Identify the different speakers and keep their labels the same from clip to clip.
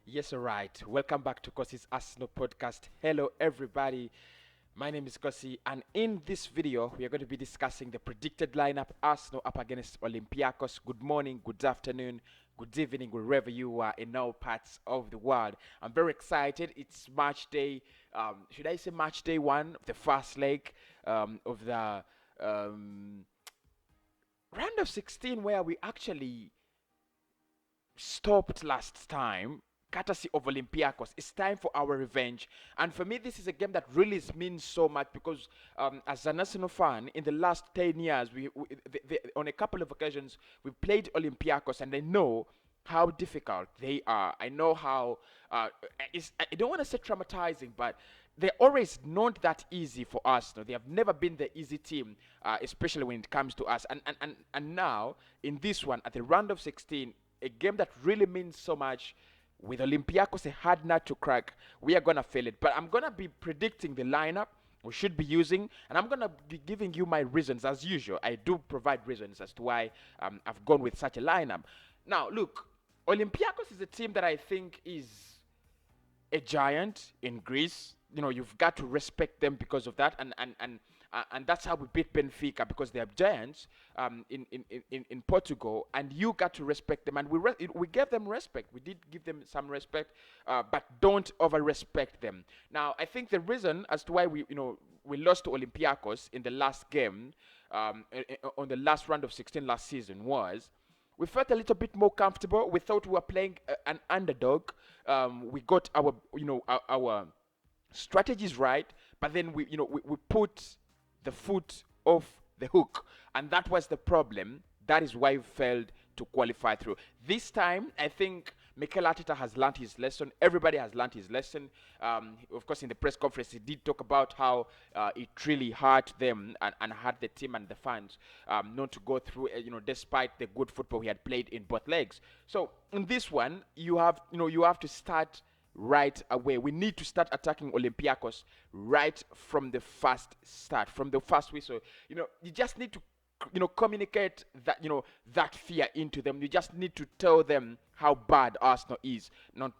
Speaker 1: Yes, all right. Welcome back to Kosi's Arsenal podcast. Hello, everybody. My name is Kosi, and in this video, we are going to be discussing the predicted lineup Arsenal up against Olympiakos. Good morning, good afternoon, good evening, wherever you are in all parts of the world. I'm very excited. It's match day. Should I say match day one of the first leg of the um, round of 16, where we actually stopped last time, courtesy of Olympiakos. It's time for our revenge. And for me, this is a game that really means so much because, as an Arsenal fan, in the last 10 years, on a couple of occasions, we played Olympiakos, and I know how difficult they are. I know how, I don't want to say traumatizing, but they're always not that easy for us. No, they have never been the easy team, especially when it comes to us. And now, in this one, at the round of 16, a game that really means so much with Olympiacos, a hard nut to crack. We are gonna fail it, but I'm gonna be predicting the lineup we should be using, and I'm gonna be giving you my reasons as usual. I do provide reasons as to why I've gone with such a lineup. Now, look, Olympiacos is a team that I think is a giant in Greece. You know, you've got to respect them because of that, and that's how we beat Benfica, because they are giants in Portugal, and you got to respect them, and we gave them respect. We did give them some respect, but don't over respect them. Now, I think the reason as to why we lost to Olympiacos in the last game, on the last round of 16 last season, was we felt a little bit more comfortable. We thought we were playing an underdog. We got our strategies right, but then we put the foot off the hook, and that was the problem. That is why we failed to qualify through. This time, I think Mikel Arteta has learned his lesson. Everybody has learned his lesson. Of course, in the press conference, he did talk about how it really hurt them and hurt the team and the fans not to go through, despite the good football he had played in both legs. So in this one, you have to start right away. We need to start attacking Olympiacos right from the first start, from the first whistle. You just need to communicate that fear into them. You just need to tell them how bad Arsenal is. Not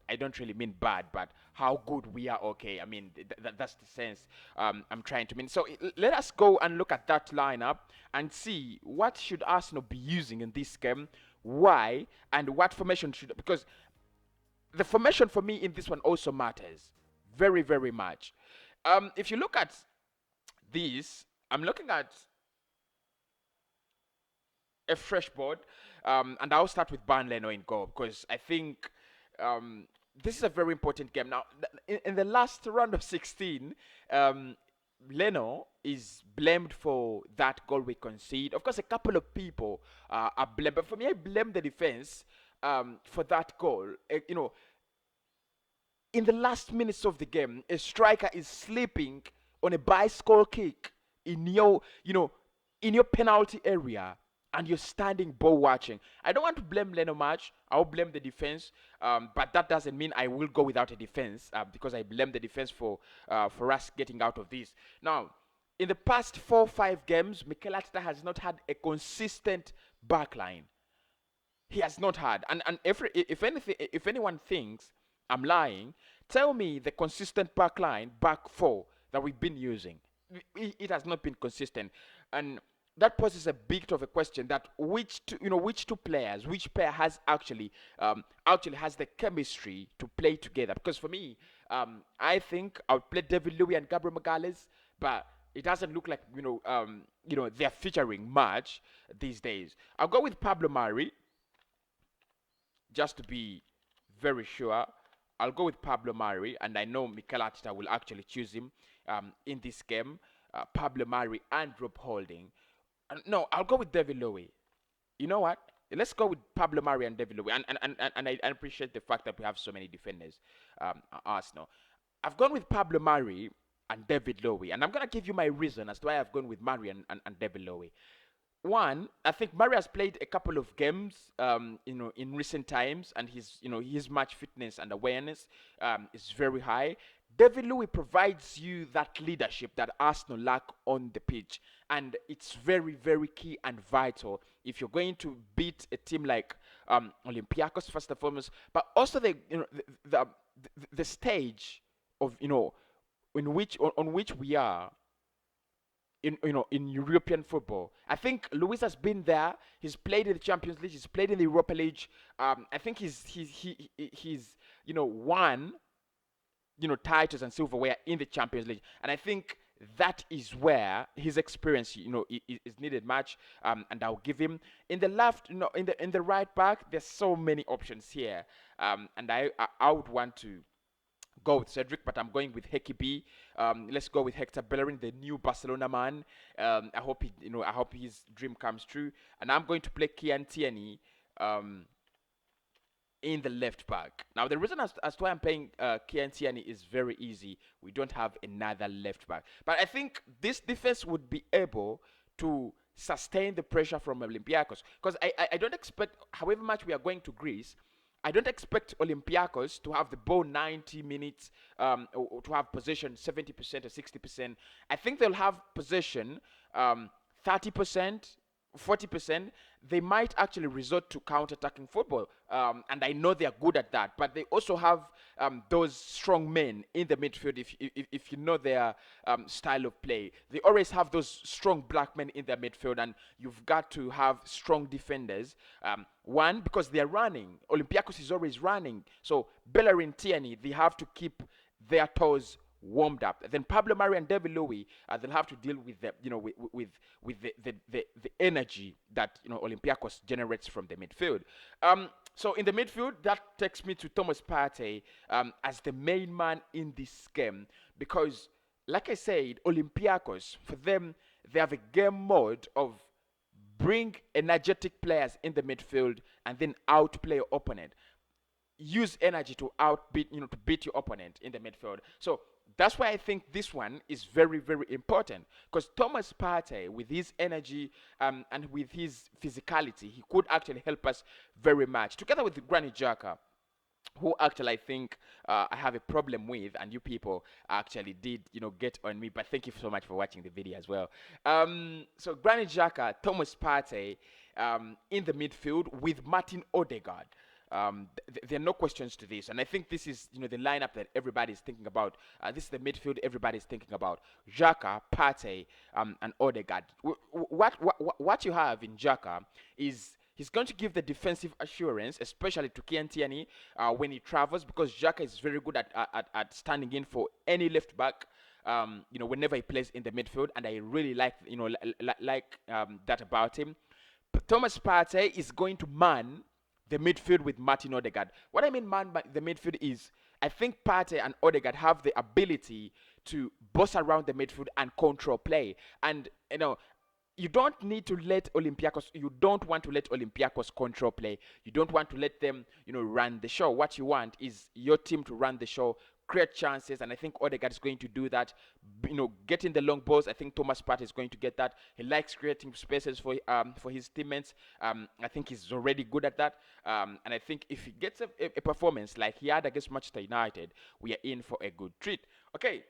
Speaker 1: I don't really mean bad, but how good we are. Okay, I mean that's the sense I'm trying to mean. So let us go and look at that lineup and see what should Arsenal be using in this game, why, and what formation should, because the formation for me in this one also matters very, very much. If you look at this, I'm looking at a fresh board, and I'll start with Ban Leno in goal because I think this is a very important game. Now, in the last round of 16, Leno is blamed for that goal we concede. Of course, a couple of people are blamed, but for me, I blame the defense for that goal. In the last minutes of the game, a striker is sleeping on a bicycle kick in your penalty area, and you're standing ball watching. I don't want to blame Leno much. I'll blame the defense, but that doesn't mean I will go without a defense because I blame the defense for us getting out of this. Now, in the past 4 or 5 games, Mikel Arteta has not had a consistent backline. He has not had, and if anyone thinks I'm lying, tell me the consistent back four that we've been using. It has not been consistent, and that poses a bit of a question that which two players, which pair has actually has the chemistry to play together. Because for me, I think I would play David Louis and Gabriel Magalhaes, but it doesn't look like they're featuring much these days. I'll go with Pablo Mari just to be very sure. I'll go with Pablo Mari, and I know Mikel Arteta will actually choose him in this game. Pablo Mari and Rob Holding. No, I'll go with David Lowy. You know what? Let's go with Pablo Mari and David Lowy. And I appreciate the fact that we have so many defenders at Arsenal. I've gone with Pablo Mari and David Lowy, and I'm going to give you my reason as to why I've gone with Mari and David Lowy. One, I think Mari has played a couple of games, in recent times, and his match fitness and awareness is very high. David Louis provides you that leadership that Arsenal lack on the pitch, and it's very, very key and vital if you're going to beat a team like Olympiakos first and foremost, but also the stage of in which on which we are in European football. I think Luis has been there. He's played in the Champions League. He's played in the Europa League. I think he's won titles and silverware in the Champions League, and I think that is where his experience is needed much. And I'll give him in the left, in the right back. There's so many options here, and I would want to go with Cedric, but I'm going with Heki B. Let's go with Hector Bellerin, the new Barcelona man. I hope his dream comes true. And I'm going to play Kian Tierney in the left back. Now, the reason as to why I'm playing Kian Tierney is very easy. We don't have another left back. But I think this defense would be able to sustain the pressure from Olympiacos. Because I don't expect, however much we are going to Greece, I don't expect Olympiacos to have the ball 90 minutes, or to have possession 70% or 60%. I think they'll have possession 30%, 40%. They might actually resort to counter-attacking football, and I know they are good at that. But they also have those strong men in the midfield. If you know their style of play, they always have those strong black men in their midfield, and you've got to have strong defenders. One, because they are running. Olympiacos is always running, so Bellerin, Tierney, they have to keep their toes warmed up. Then Pablo Mari and David Louis, they'll have to deal with the with the energy that Olympiacos generates from the midfield. So in the midfield, that takes me to Thomas Partey as the main man in this game, because, like I said, Olympiacos, for them, they have a game mode of bring energetic players in the midfield and then outplay your opponent. Use energy to to beat your opponent in the midfield. So that's why I think this one is very, very important, because Thomas Partey, with his energy and with his physicality, he could actually help us very much, together with Granit Xhaka, who actually I think I have a problem with, and you people actually did get on me, but thank you so much for watching the video as well. So Granit Xhaka, Thomas Partey in the midfield with Martin Odegaard. There are no questions to this, and I think this is the lineup that everybody's thinking about. This is the midfield everybody's thinking about: Xhaka, Partey, and Odegaard. What you have in Xhaka is he's going to give the defensive assurance, especially to Kian Tierney when he travels, because Xhaka is very good at standing in for any left back. Whenever he plays in the midfield, and I really like that about him. But Thomas Partey is going to man the midfield with Martin Odegaard. What I mean man by the midfield is, I think Partey and Odegaard have the ability to boss around the midfield and control play. And you don't need to let Olympiacos, you don't want to let Olympiacos control play. You don't want to let them, run the show. What you want is your team to run the show, create chances, and I think Odegaard is going to do that. Getting the long balls, I think Thomas Partey is going to get that. He likes creating spaces for his teammates. I think he's already good at that. And I think if he gets a performance like he had against Manchester United, we are in for a good treat. Okay.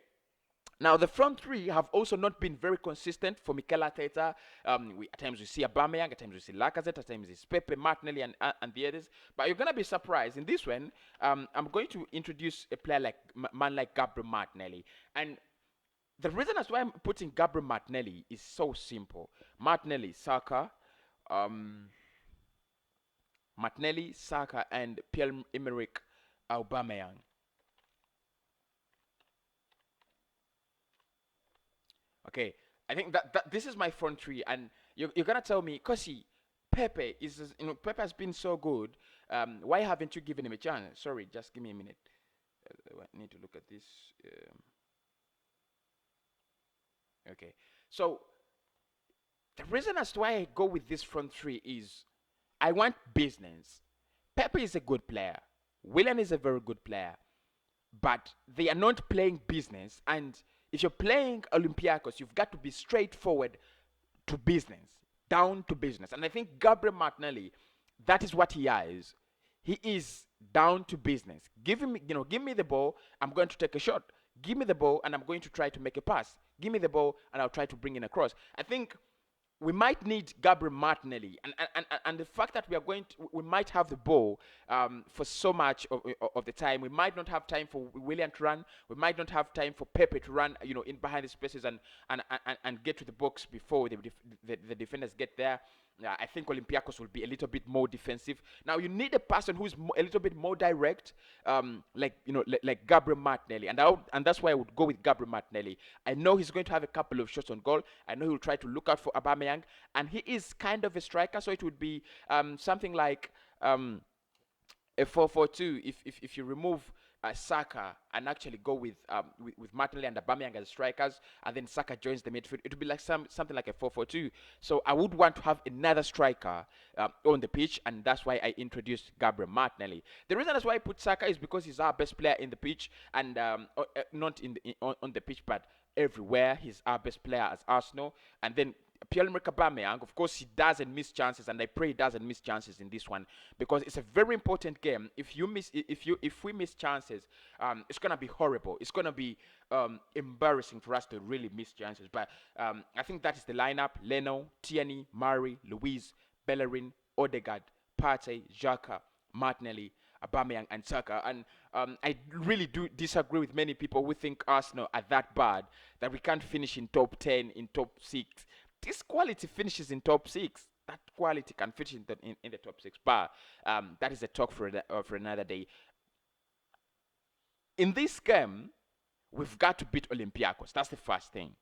Speaker 1: Now, the front three have also not been very consistent for Mikel Arteta. At times we see Aubameyang, at times we see Lacazette, at times it's Pepe, Martinelli, and the others. But you're going to be surprised. In this one, I'm going to introduce a player like man like Gabriel Martinelli. And the reason as why I'm putting Gabriel Martinelli is so simple. Martinelli, Saka, and Pierre-Emerick Aubameyang. Okay, I think that this is my front three, and you're gonna tell me, Kosi, Pepe Pepe has been so good. Why haven't you given him a chance? Sorry, just give me a minute. I need to look at this. Okay, so the reason as to why I go with this front three is I want business. Pepe is a good player. Willian is a very good player, but they are not playing business. And if you're playing Olympiacos, you've got to be straightforward to business, down to business. And I think Gabriel Martinelli, that is what he is. He is down to business. Give me the ball, I'm going to take a shot. Give me the ball, and I'm going to try to make a pass. Give me the ball, and I'll try to bring in a cross. I think we might need Gabriel Martinelli, and the fact that we might have the ball for so much of the time. We might not have time for William to run. We might not have time for Pepe to run, in behind the spaces and get to the box before the defenders get there. I think Olympiacos will be a little bit more defensive. Now you need a person who's a little bit more direct, like Gabriel Martinelli, and that's why I would go with Gabriel Martinelli. I know he's going to have a couple of shots on goal. I know he'll try to look out for Aubameyang, and he is kind of a striker, so it would be something like a 4-4-2 if you remove Saka and actually go with Martinelli and Aubameyang as strikers, and then Saka joins the midfield. It would be like something like a 4-4-2. So I would want to have another striker on the pitch, and that's why I introduced Gabriel Martinelli. The reason that's why I put Saka is because he's our best player in the pitch, and not on the pitch, but everywhere. He's our best player as Arsenal, and then Pierre-Emerick Aubameyang, of course, he doesn't miss chances, and I pray he doesn't miss chances in this one, because it's a very important game. If we miss chances, it's gonna be horrible. It's gonna be embarrassing for us to really miss chances. But I think that is the lineup: Leno, Tierney, Murray, Luiz, Bellerin, Odegaard, Partey, Xhaka, Martinelli, Aubameyang, and Saka. And I really do disagree with many people who think Arsenal are that bad that we can't finish in top 10, in top 6. This quality finishes in top 6. That quality can finish in the top 6. But that is a talk for another day. In this game, we've got to beat Olympiakos. That's the first thing.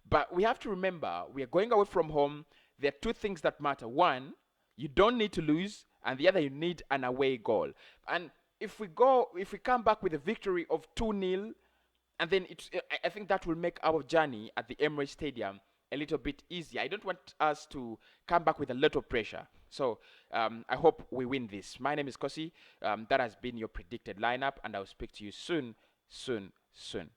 Speaker 1: But we have to remember, we are going away from home. There are two things that matter. One, you don't need to lose, and the other, you need an away goal. And if we come back with a victory of 2-0, and then I think that will make our journey at the Emirates Stadium a little bit easier. I don't want us to come back with a lot of pressure. So I hope we win this. My name is Kosi. That has been your predicted lineup, and I'll speak to you soon, soon, soon.